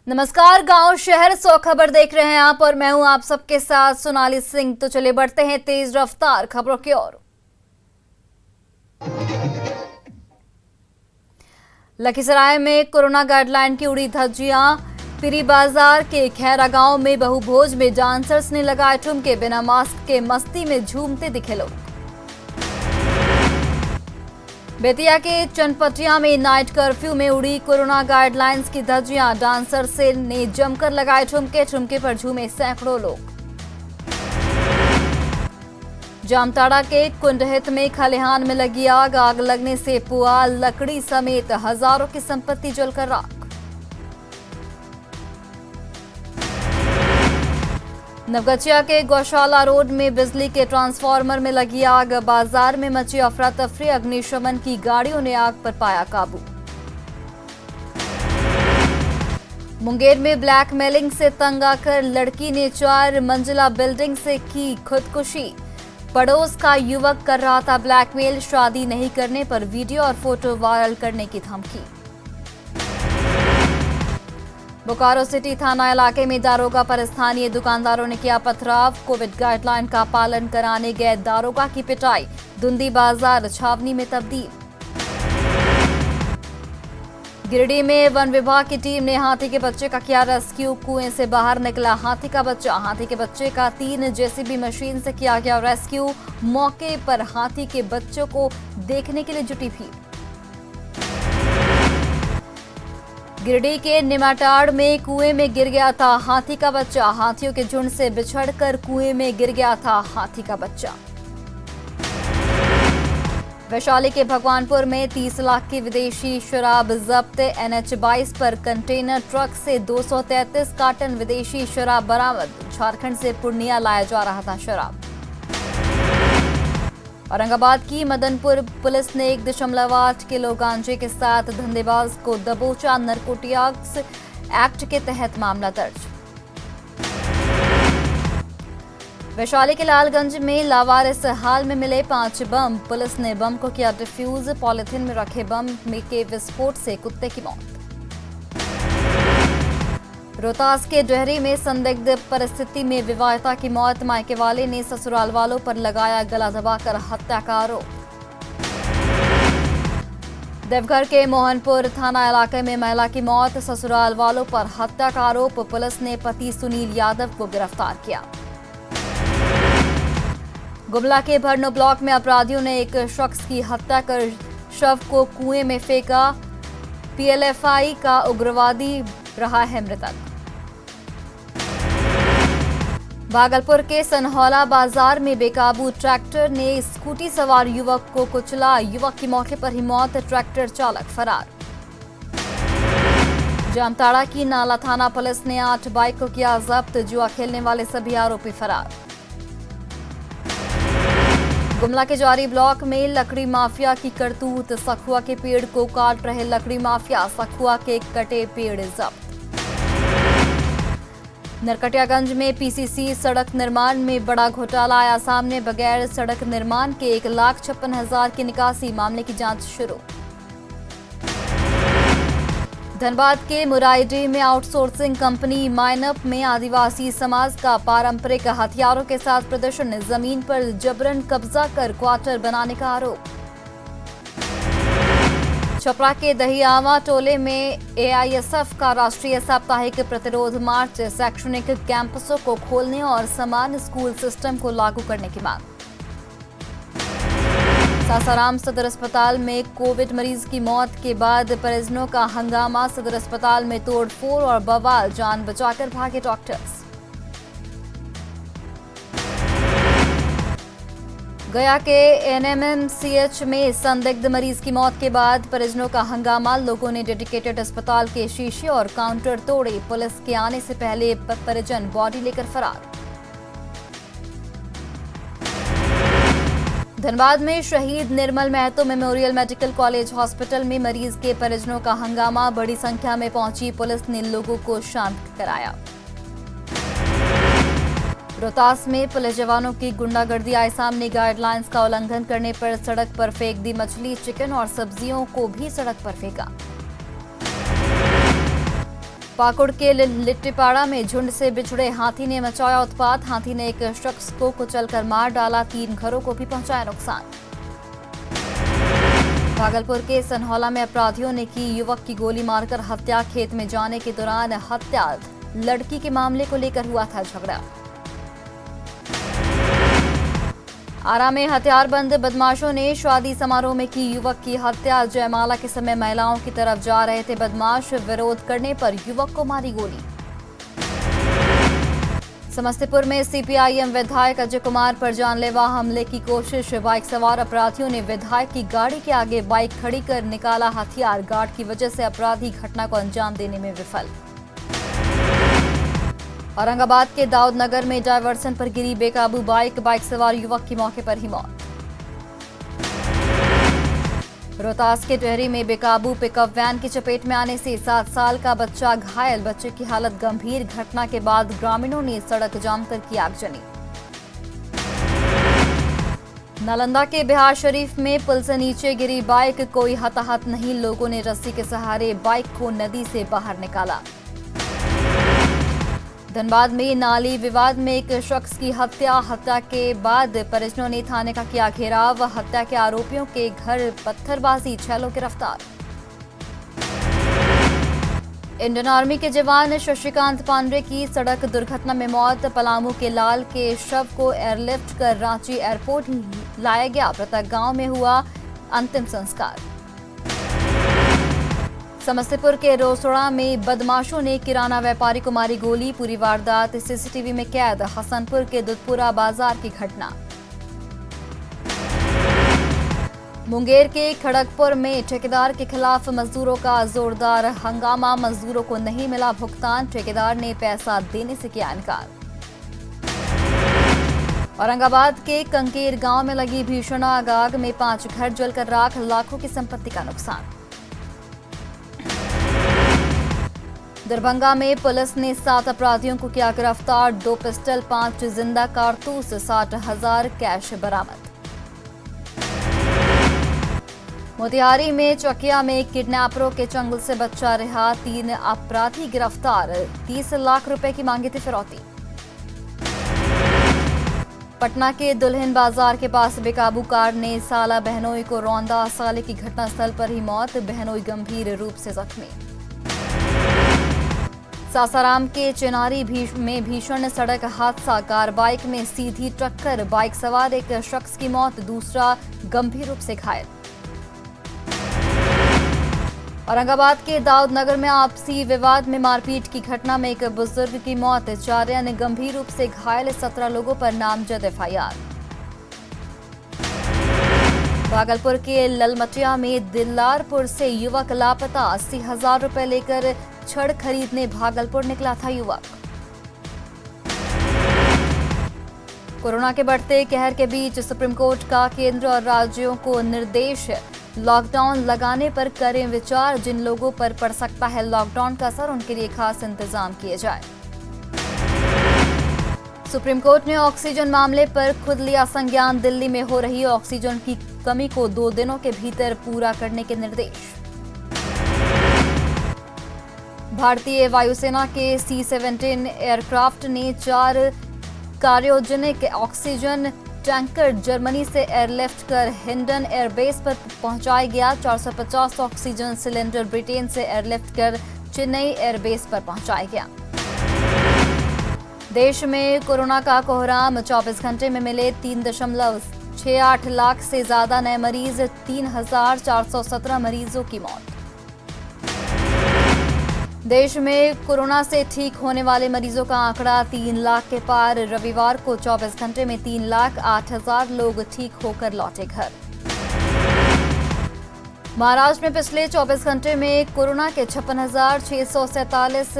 नमस्कार, गांव शहर सौ खबर देख रहे हैं आप और मैं हूं आप सबके साथ सोनाली सिंह। तो चलिए बढ़ते हैं तेज रफ्तार खबरों की ओर। लखीसराय में कोरोना गाइडलाइन की उड़ी धज्जियां। पिरी बाजार के खैरा गांव में बहुभोज में डांसर्स ने लगाए ठुमके, बिना मास्क के मस्ती में झूमते दिखे लोग। बेतिया के चनपटिया में नाइट कर्फ्यू में उड़ी कोरोना गाइडलाइंस की धज्जियां। डांसर से ने जमकर लगाए ठुमके, ठुमके पर झूमे सैकड़ों लोग। जामताड़ा के कुंडहित में खलिहान में लगी आग, आग लगने से पुआल, लकड़ी समेत हजारों की संपत्ति जलकर राख। नवगछिया के गौशाला रोड में बिजली के ट्रांसफार्मर में लगी आग, बाजार में मची अफरा तफरी, अग्निशमन की गाड़ियों ने आग पर पाया काबू। मुंगेर में ब्लैकमेलिंग से तंग आकर लड़की ने 4 मंजिला बिल्डिंग से की खुदकुशी। पड़ोस का युवक कर रहा था ब्लैकमेल, शादी नहीं करने पर वीडियो और फोटो वायरल करने की धमकी। बोकारो सिटी थाना इलाके में दारोगा पर स्थानीय दुकानदारों ने किया पथराव। कोविड गाइडलाइन का पालन कराने गए दारोगा की पिटाई, धुंधी बाजार छावनी में तब्दील। गिरिडीह में वन विभाग की टीम ने हाथी के बच्चे का किया रेस्क्यू। कुएं से बाहर निकला हाथी का बच्चा, हाथी के बच्चे का 3 जेसीबी मशीन से किया गया रेस्क्यू। मौके पर हाथी के बच्चों को देखने के लिए जुटी भीड़। गिरिडीह के निमाटाड़ में कुएं में गिर गया था हाथी का बच्चा, हाथियों के झुंड से बिछड़कर कुएं में गिर गया था हाथी का बच्चा। वैशाली के भगवानपुर में 30 लाख की विदेशी शराब जब्त। NH 22 पर कंटेनर ट्रक से 233 कार्टन विदेशी शराब बरामद। झारखंड से पूर्णिया लाया जा रहा था शराब। औरंगाबाद की मदनपुर पुलिस ने 1.8 किलो गांजे के साथ धंधेबाज को दबोचा। नारकोटिक्स एक्ट के तहत मामला दर्ज। वैशाली के लालगंज में लावारिस हाल में मिले 5 बम। पुलिस ने बम को किया डिफ्यूज। पॉलिथीन में रखे बम के विस्फोट से कुत्ते की मौत। रोहतास के डेहरी में संदिग्ध परिस्थिति में विवाहिता की मौत। मायके वाले ने ससुराल वालों पर लगाया गला दबाकर हत्या का आरोप। देवघर के मोहनपुर थाना इलाके में महिला की मौत, ससुराल वालों पर हत्या का आरोप। पुलिस ने पति सुनील यादव को गिरफ्तार किया। गुमला के भरनो ब्लॉक में अपराधियों ने एक शख्स की हत्या कर शव को कुएं में फेंका। PLFI का उग्रवादी रहा है मृतक। भागलपुर के सनहौला बाजार में बेकाबू ट्रैक्टर ने स्कूटी सवार युवक को कुचला। युवक की मौके पर ही मौत, ट्रैक्टर चालक फरार। जामताड़ा की नाला थाना पुलिस ने 8 बाइक को किया जब्त। जुआ खेलने वाले सभी आरोपी फरार। गुमला के जारी ब्लॉक में लकड़ी माफिया की करतूत। सखुआ के पेड़ को काट रहे लकड़ी माफिया, सखुआ के कटे पेड़ जब्त। नरकटियागंज में PCC सड़क निर्माण में बड़ा घोटाला आया सामने। बगैर सड़क निर्माण के 1,56,000 की निकासी, मामले की जांच शुरू। धनबाद के मुराइडीह में आउटसोर्सिंग कंपनी माइनअप में आदिवासी समाज का पारंपरिक हथियारों के साथ प्रदर्शन। जमीन पर जबरन कब्जा कर क्वार्टर बनाने का आरोप। छपरा के दहियावा टोले में AISF का राष्ट्रीय साप्ताहिक प्रतिरोध मार्च। शैक्षणिक कैंपसों को खोलने और समान स्कूल सिस्टम को लागू करने की मांग। सासाराम सदर अस्पताल में कोविड मरीज की मौत के बाद परिजनों का हंगामा। सदर अस्पताल में तोड़फोड़ और बवाल, जान बचाकर भागे डॉक्टर्स। गया के NMMCH में संदिग्ध मरीज की मौत के बाद परिजनों का हंगामा। लोगों ने डेडिकेटेड अस्पताल के शीशे और काउंटर तोड़े। पुलिस के आने से पहले परिजन बॉडी लेकर फरार। धनबाद में शहीद Nirmal Mahato memorial medical college hospital में मरीज के परिजनों का हंगामा। बड़ी संख्या में पहुंची पुलिस ने लोगों को शांत कराया। रोहतास में पुलिस जवानों की गुंडागर्दी आए सामने। गाइडलाइंस का उल्लंघन करने पर सड़क पर फेंक दी मछली, चिकन और सब्जियों को भी सड़क पर फेंका। पाकुड़ के लिट्टीपाड़ा में झुंड से बिछड़े हाथी ने मचाया उत्पात। हाथी ने एक शख्स को कुचलकर मार डाला, 3 घरों को भी पहुंचाया नुकसान। भागलपुर के सनहौला में अपराधियों ने की युवक की गोली मारकर हत्या। खेत में जाने के दौरान हत्या। लड़की के मामले को लेकर हुआ था झगड़ा। आरा में हथियारबंद बदमाशों ने शादी समारोह में की युवक की हत्या। जयमाला के समय महिलाओं की तरफ जा रहे थे बदमाश, विरोध करने पर युवक को मारी गोली। समस्तीपुर में सीपीआईएम विधायक अजय कुमार पर जानलेवा हमले की कोशिश। बाइक सवार अपराधियों ने विधायक की गाड़ी के आगे बाइक खड़ी कर निकाला हथियार। गार्ड की वजह से अपराधी घटना को अंजाम देने में विफल। औरंगाबाद के दाऊद नगर में डायवर्सन पर गिरी बेकाबू बाइक सवार युवक की मौके पर ही मौत। रोहतास के टेहरी में बेकाबू पिकअप वैन की चपेट में आने से 7 साल का बच्चा घायल। बच्चे की हालत गंभीर। घटना के बाद ग्रामीणों ने सड़क जाम कर की आगजनी। नालंदा के बिहार शरीफ में पुल से नीचे गिरी बाइक, कोई हताहत नहीं। लोगों ने रस्सी के सहारे बाइक को नदी से बाहर निकाला। धनबाद में नाली विवाद में एक शख्स की हत्या के बाद परिजनों ने थाने का किया घेराव। हत्या के आरोपियों के घर पत्थरबाजी, 6 लोग गिरफ्तार। इंडियन आर्मी के जवान शशिकांत पांडे की सड़क दुर्घटना में मौत। पलामू के लाल के शव को एयरलिफ्ट कर रांची एयरपोर्ट लाया गया। मृतक गांव में हुआ अंतिम संस्कार। समस्तीपुर के रोसड़ा में बदमाशों ने किराना व्यापारी को मारी गोली। पूरी वारदात सीसीटीवी में कैद। हसनपुर के दुधपुरा बाजार की घटना। मुंगेर के खड़गपुर में ठेकेदार के खिलाफ मजदूरों का जोरदार हंगामा। मजदूरों को नहीं मिला भुगतान, ठेकेदार ने पैसा देने से किया इनकार। औरंगाबाद के कंकेर गांव में लगी भीषण आग में 5 घर जलकर राख, लाखों की संपत्ति का नुकसान। दरभंगा में पुलिस ने 7 अपराधियों को किया गिरफ्तार। 2 पिस्टल, 5 जिंदा कारतूस, 60,000 कैश बरामद। मोतिहारी में चकिया में किडनैपरों के चंगुल से बच्चा रिहा, 3 अपराधी गिरफ्तार। 30 लाख रुपए की मांगी थी फिरौती। पटना के दुल्हिन बाजार के पास बेकाबू कार ने साला बहनोई को रौंदा। साले की घटनास्थल पर ही मौत, बहनोई गंभीर रूप से जख्मी। सासाराम के चिनारी में भीषण सड़क हादसा, कार बाइक में सीधी टक्कर। बाइक सवार एक शख्स की मौत, दूसरा गंभीर रूप से घायल। औरंगाबाद के दाऊद नगर में आपसी विवाद में मारपीट की घटना में एक बुजुर्ग की मौत, 4 अन्य गंभीर रूप से घायल। 17 लोगों पर नामजद एफआईआर। भागलपुर के ललमटिया में दिलारपुर से युवक लापता, 80,000 रुपए लेकर छड़ खरीदने भागलपुर निकला था युवक। कोरोना के बढ़ते कहर के बीच सुप्रीम कोर्ट का केंद्र और राज्यों को निर्देश, लॉकडाउन लगाने पर करें विचार। जिन लोगों पर पड़ सकता है लॉकडाउन का असर, उनके लिए खास इंतजाम किए जाए। सुप्रीम कोर्ट ने ऑक्सीजन मामले पर खुद लिया संज्ञान। दिल्ली में हो रही ऑक्सीजन की कमी को 2 दिनों के भीतर पूरा करने के निर्देश। भारतीय वायुसेना के C-17 एयरक्राफ्ट ने 4 क्रायोजेनिक ऑक्सीजन टैंकर जर्मनी से एयरलिफ्ट कर हिंडन एयरबेस पर पहुंचाया गया। 450 ऑक्सीजन सिलेंडर ब्रिटेन से एयरलिफ्ट कर चेन्नई एयरबेस पर पहुंचाया गया। देश में कोरोना का कोहराम, 24 घंटे में मिले 3.68 लाख से ज्यादा नए मरीज, 3,417 मरीजों की मौत। देश में कोरोना से ठीक होने वाले मरीजों का आंकड़ा 3 लाख के पार। रविवार को 24 घंटे में 3,08,000 लोग ठीक होकर लौटे घर। महाराष्ट्र में पिछले 24 घंटे में कोरोना के 56,647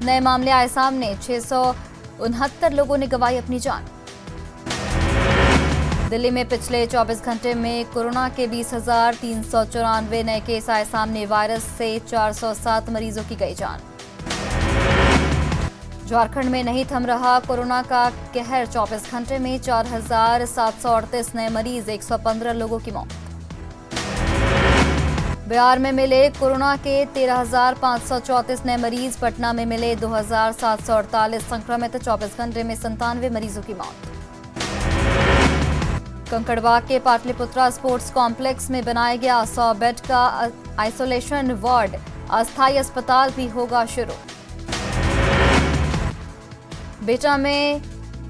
नए मामले आए सामने। 669 लोगों ने गंवाई अपनी जान। दिल्ली में पिछले 24 घंटे में कोरोना के 20,394 नए केस आए सामने। वायरस से 407 मरीजों की गई जान। झारखंड में नहीं थम रहा कोरोना का कहर, 24 घंटे में 4,738 नए मरीज, 115 लोगों की मौत। बिहार में मिले कोरोना के 13,534 नए मरीज। पटना में मिले 2,748 संक्रमित। 24 घंटे में 97 मरीजों की मौत। कंकड़बाग के पाटलिपुत्रा स्पोर्ट्स कॉम्प्लेक्स में बनाया गया 100 बेड का आइसोलेशन वार्ड। अस्थायी अस्पताल भी होगा शुरू। बेटा में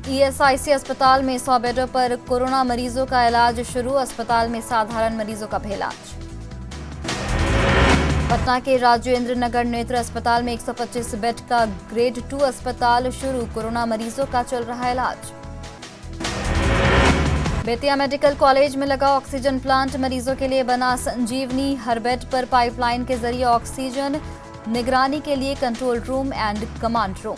ईएसआईसी अस्पताल में 100 बेडों पर कोरोना मरीजों का इलाज शुरू। अस्पताल में साधारण मरीजों का भी इलाज। पटना के राजेंद्र नगर नेत्र अस्पताल में 125 बेड का ग्रेड 2 अस्पताल शुरू। कोरोना मरीजों का चल रहा इलाज। बेतिया मेडिकल कॉलेज में लगा ऑक्सीजन प्लांट। मरीजों के लिए बना संजीवनी। हर बेड पर पाइपलाइन के जरिए ऑक्सीजन। निगरानी के लिए control room and command room.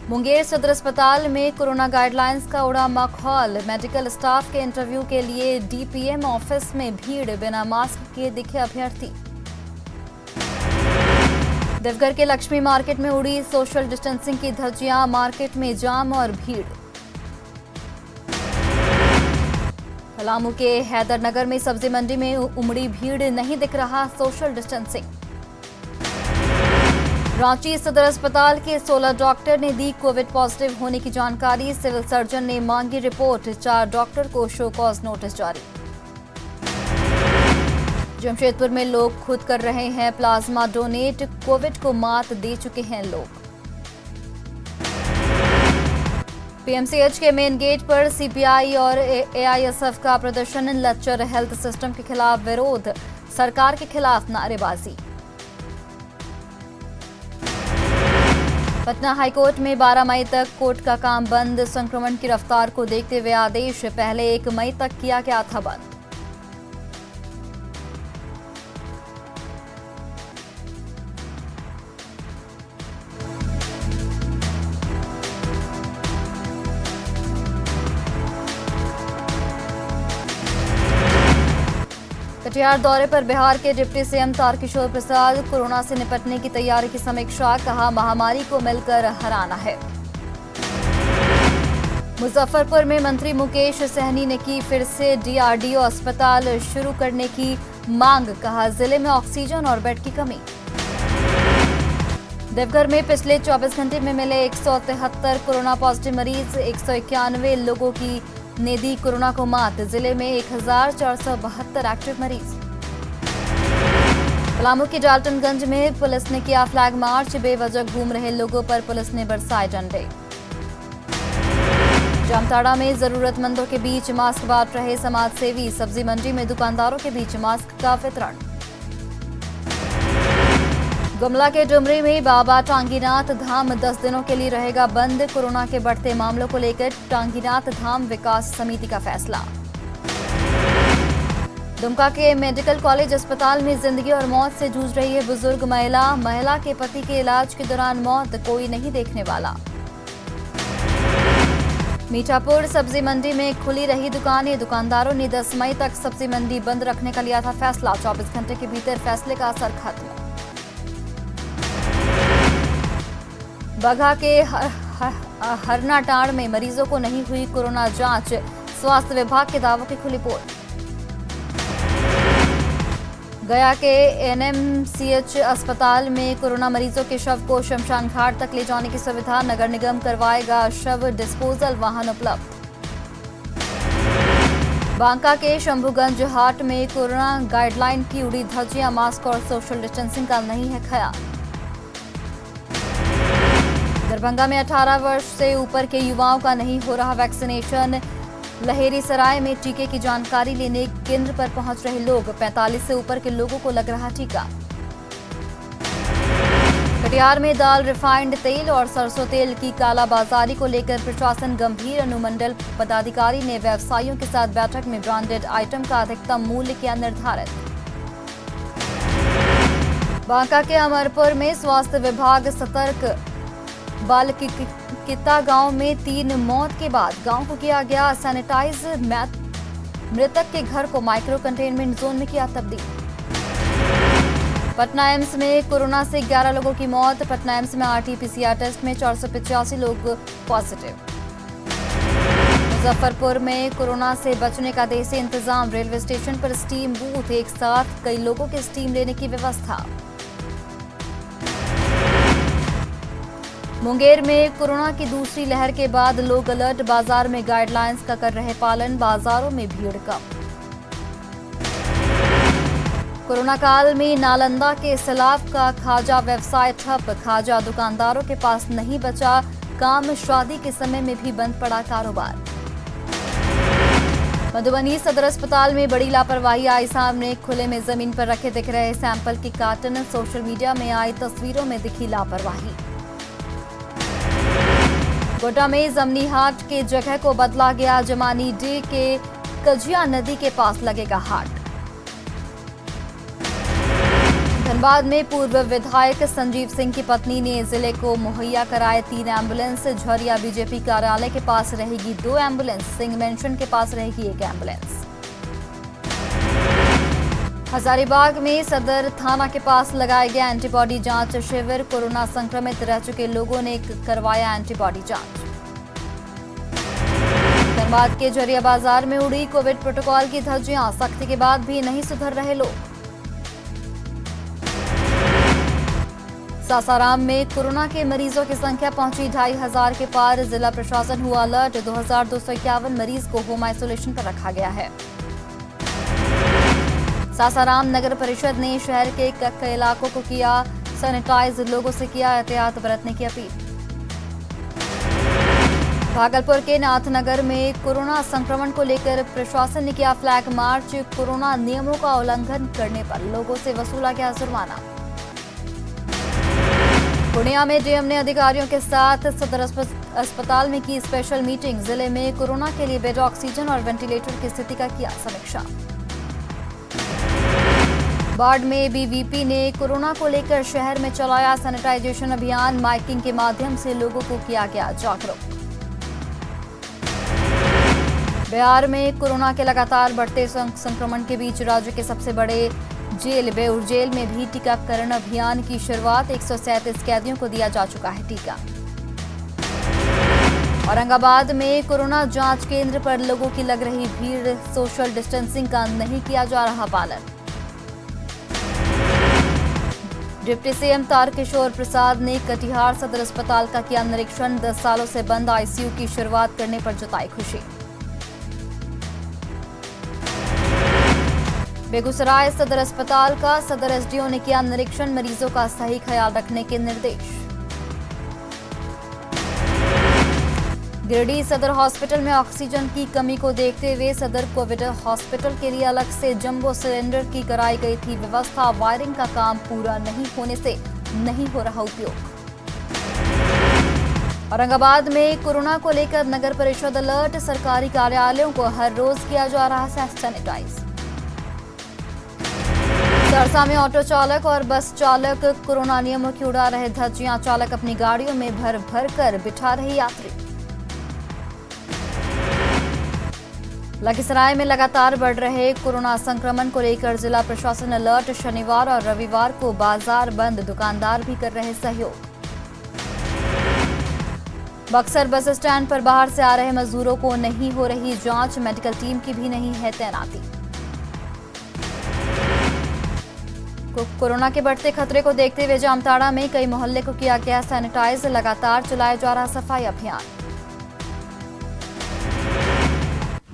Munger सदर अस्पताल में कोरोना गाइडलाइंस का उड़ा माहौल। मेडिकल स्टाफ के इंटरव्यू के लिए डीपीएम ऑफिस में भीड़। बिना मास्क के दिखे अभ्यर्थी। देवघर के लक्ष्मी मार्केट में उड़ी सोशल डिस्टेंसिंग की धज्जियां। मार्केट में जाम और भीड़। पलामू के हैदरनगर में सब्जी मंडी में उमड़ी भीड़। नहीं दिख रहा सोशल डिस्टेंसिंग। रांची सदर अस्पताल के 16 डॉक्टर ने दी कोविड पॉजिटिव होने की जानकारी। सिविल सर्जन ने मांगी रिपोर्ट। 4 डॉक्टर को शो कॉज नोटिस जारी। जमशेदपुर में लोग खुद कर रहे हैं प्लाज्मा डोनेट। कोविड को मात दे चुके हैं लोग। पीएमसीएच के मेन गेट पर सीपीआई और एआईएसएफ का प्रदर्शन। लच्चर हेल्थ सिस्टम के खिलाफ विरोध। सरकार के खिलाफ नारेबाजी। पटना हाईकोर्ट में 12 मई तक कोर्ट का काम बंद। संक्रमण की रफ्तार को देखते हुए आदेश। पहले 1 मई तक किया गया था बंद। कटिहार दौरे पर बिहार के deputy CM Tarkishore Prasad. Corona से निपटने की तैयारी की समीक्षा। कहा महामारी को मिलकर हराना है। मुजफ्फरपुर में मंत्री मुकेश सहनी ने की फिर से डीआरडीओ अस्पताल शुरू करने की मांग। कहा जिले में ऑक्सीजन और बेड की कमी। देवघर में पिछले 24 घंटे में मिले 173 कोरोना पॉजिटिव मरीज। 191 लोगों की ने दी कोरोना को मात। जिले में 1472 एक्टिव मरीज। पलामू के डाल्टनगंज में पुलिस ने किया फ्लैग मार्च। बेवजह घूम रहे लोगों पर पुलिस ने बरसाए डंडे। जामताड़ा में जरूरतमंदों के बीच मास्क बांट रहे समाजसेवी। सब्जी मंडी में दुकानदारों के बीच मास्क का वितरण। गुमला के डुमरी में बाबा टांगीनाथ धाम 10 दिनों के लिए रहेगा बंद। कोरोना के बढ़ते मामलों को लेकर टांगीनाथ धाम विकास समिति का फैसला। दुमका के मेडिकल कॉलेज अस्पताल में जिंदगी और मौत से जूझ रही है बुजुर्ग महिला के पति के इलाज के दौरान मौत। कोई नहीं देखने वाला। मीठापुर सब्जी मंडी में खुली रही दुकानें। दुकानदारों ने 10 मई तक सब्जी मंडी बंद रखने का लिया था फैसला। 24 घंटे के भीतर फैसले का असर खत्म। बगहा के हरनाटांड़ में मरीजों को नहीं हुई कोरोना जांच। स्वास्थ्य विभाग के दावों की खुली पोल। गया के एनएमसीएच अस्पताल में कोरोना मरीजों के शव को शमशान घाट तक ले जाने की सुविधा। नगर निगम करवाएगा शव डिस्पोजल वाहन उपलब्ध। बांका के शंभुगंज हाट में कोरोना गाइडलाइन की उड़ी धज्जियां। मास्क और सोशल डिस्टेंसिंग का नहीं है ख्याल। दरभंगा में 18 वर्ष से ऊपर के युवाओं का नहीं हो रहा वैक्सीनेशन। लहेरीसराय में टीके की जानकारी लेने केंद्र पर पहुंच रहे लोग। 45 से ऊपर के लोगों को लग रहा टीका। कटिहार में दाल, रिफाइंड तेल और सरसों तेल की कालाबाजारी को लेकर प्रशासन गंभीर। अनुमंडल पदाधिकारी ने व्यवसायियों के साथ बैठक में ब्रांडेड आइटम का अधिकतम मूल्य किया निर्धारित। बांका के अमरपुर में स्वास्थ्य विभाग सतर्क। बालकिता गांव में 3 मौत के बाद गांव को किया गया सैनिटाइज। मृतक के घर को माइक्रो कंटेनमेंट जोन में किया तब्दील। पटना एम्स में कोरोना से 11 लोगों की मौत। पटना एम्स में आरटी-पीसीआर टेस्ट में 485 लोग पॉजिटिव। मुजफ्फरपुर में कोरोना से बचने का देसी इंतजाम, रेलवे स्टेशन पर स्टीम बूथ, एक साथ कई लोगों के स्टीम लेने की व्यवस्था। मुंगेर में कोरोना की दूसरी लहर के बाद लोग अलर्ट, बाजार में गाइडलाइंस का कर रहे पालन, बाजारों में भीड़ कम। कोरोना काल में नालंदा के सलाब का खाजा व्यवसाय ठप, खाजा दुकानदारों के पास नहीं बचा काम, शादी के समय में भी बंद पड़ा कारोबार। मधुबनी सदर अस्पताल में बड़ी लापरवाही आई सामने, खुले में जमीन पर रखे दिख रहे सैंपल की कार्टन, सोशल मीडिया में आई तस्वीरों में दिखी लापरवाही। गोड्डा में जमनी हाट के जगह को बदला गया, जमानी डे के कजिया नदी के पास लगेगा हाट। धनबाद में पूर्व विधायक संजीव सिंह की पत्नी ने जिले को मुहैया कराए 3 एम्बुलेंस, झरिया बीजेपी कार्यालय के पास रहेगी 2 एम्बुलेंस, सिंह मेंशन के पास रहेगी 1 एम्बुलेंस। हजारीबाग में सदर थाना के पास लगाया गया एंटीबॉडी जांच शिविर, कोरोना संक्रमित रह चुके लोगों ने करवाया एंटीबॉडी जांच। धनबाद के झरिया बाजार में उड़ी कोविड प्रोटोकॉल की धज्जियां, सख्ती के बाद भी नहीं सुधर रहे लोग। सासाराम में कोरोना के मरीजों की संख्या पहुंची 2500 के पार, जिला प्रशासन हुआ अलर्ट, 2251 मरीज को होम आइसोलेशन पर रखा गया है। सासाराम नगर परिषद ने शहर के कई इलाकों को किया सैनिटाइज, लोगों से किया एहतियात बरतने की अपील। भागलपुर के नाथनगर में कोरोना संक्रमण को लेकर प्रशासन ने किया फ्लैग मार्च, कोरोना नियमों का उल्लंघन करने पर लोगों से वसूला गया जुर्माना। पूर्णिया में डीएम ने अधिकारियों के साथ सदर अस्पताल में की स्पेशल मीटिंग, जिले में कोरोना के लिए बेड, ऑक्सीजन और वेंटिलेटर की स्थिति का किया समीक्षा। बाढ़ में बीवीपी ने कोरोना को लेकर शहर में चलाया सैनिटाइजेशन अभियान, माइकिंग के माध्यम से लोगों को किया गया जागरूक। बिहार में कोरोना के लगातार बढ़ते संक्रमण के बीच राज्य के सबसे बड़े जेल बेउर जेल में भी टीकाकरण अभियान की शुरुआत, 137 कैदियों को दिया जा चुका है टीका। औरंगाबाद में कोरोना जांच केंद्र पर लोगों की लग रही भीड़, सोशल डिस्टेंसिंग का नहीं किया जा रहा पालन। डिप्टी सीएम तारकिशोर प्रसाद ने कटिहार सदर अस्पताल का किया निरीक्षण, 10 सालों से बंद आईसीयू की शुरुआत करने पर जताई खुशी। बेगूसराय सदर अस्पताल का सदर एसडीओ ने किया निरीक्षण, मरीजों का सही ख्याल रखने के निर्देश। गिरिडीह सदर हॉस्पिटल में ऑक्सीजन की कमी को देखते हुए सदर कोविड हॉस्पिटल के लिए अलग से जंबो सिलेंडर की कराई गई थी व्यवस्था, वायरिंग का काम पूरा नहीं होने से नहीं हो रहा उपयोग। औरंगाबाद में कोरोना को लेकर नगर परिषद अलर्ट, सरकारी कार्यालयों को हर रोज किया जा रहा है सैनिटाइज। सरसा में ऑटो चालक और बस चालक कोरोना नियमों की उड़ा रहे धज्जियां, चालक अपनी गाड़ियों में भर भर कर बिठा रहे यात्री। लखीसराय में लगातार बढ़ रहे कोरोना संक्रमण को लेकर जिला प्रशासन अलर्ट, शनिवार और रविवार को बाजार बंद, दुकानदार भी कर रहे सहयोग। बक्सर बस स्टैंड पर बाहर से आ रहे मजदूरों को नहीं हो रही जांच, मेडिकल टीम की भी नहीं है तैनाती। कोरोना के बढ़ते खतरे को देखते हुए जामताड़ा में कई मोहल्ले को किया गया सैनिटाइज, लगातार चलाया जा रहा सफाई अभियान।